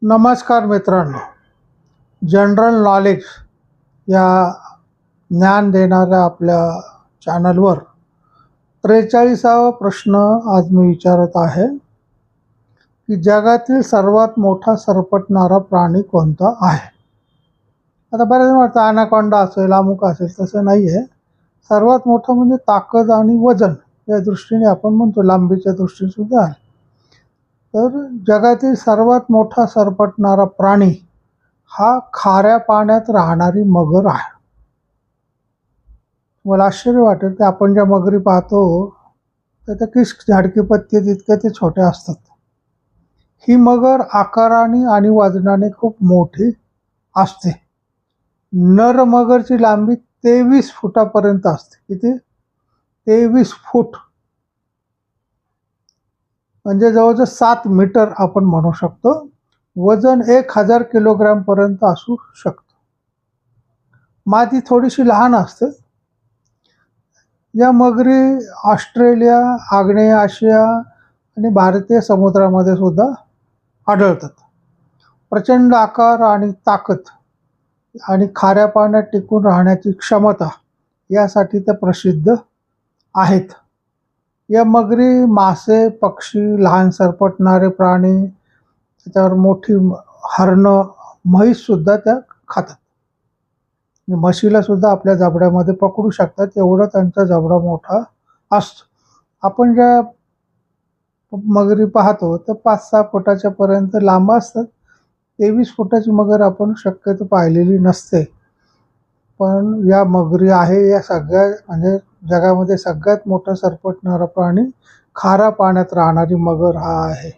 नमस्कार मित्रांनो, general knowledge या ज्ञान देणाऱ्या आपल्या चॅनलवर 43वा प्रश्न आज मी विचारत आहे की जगातील सर्वात मोठा सरपटणारा प्राणी कोणता आहे. आता बऱ्याच वाटतं अनाकोंडा असेल, अमुक असेल, तसं नाही आहे. सर्वात मोठं म्हणजे ताकद आणि वजन या दृष्टीने आपण म्हणतो, लांबीच्या दृष्टीने सुद्धा आहे. तर जगातील सर्वात मोठा सरपटणारा प्राणी हा खाऱ्या पाण्यात राहणारी मगर आहे. मला आश्चर्य वाटेल की आपण ज्या मगरी पाहतो तर त्या किस झाडकी पत्ती तितक्या ते छोट्या असतात. ही मगर आकाराने आणि वजनाने खूप मोठी असते. नर मगरची लांबी 23 फुटापर्यंत असते. किती? 23 फूट, म्हणजे जवळजवळ 7 मीटर आपण म्हणू शकतो. वजन 1000 किलोग्रॅम पर्यंत असू शकतं. मादी थोडीशी लहान असते. या मगरी ऑस्ट्रेलिया, आग्नेय आशिया आणि भारतीय समुद्रामध्ये सुद्धा आढळतात. प्रचंड आकार आणि ताकद आणि खाऱ्या पाण्यात टिकून राहण्याची क्षमता यासाठी ते प्रसिद्ध आहेत. या मगरी मासे, पक्षी, लहान सरपटणारे प्राणी, त्याच्यावर मोठी हरणं, म्हैस सुद्धा त्या खातात. म्हशीला सुद्धा आपल्या जबड्यामध्ये पकडू शकतात, एवढा त्यांचा जबडा मोठा असतो. आपण ज्या मगरी पाहतो तर 5-6 फुटाच्या पर्यंत लांब असतात. 23 फुटाची मगर आपण शक्यतो पाहिलेली नसते. पण या मगरी आहे, या सगळ्या म्हणजे जगामध्ये सगळ्यात मोठा सरपटणारा प्राणी खाऱ्या पाण्यात राहणारी मगर हा आहे.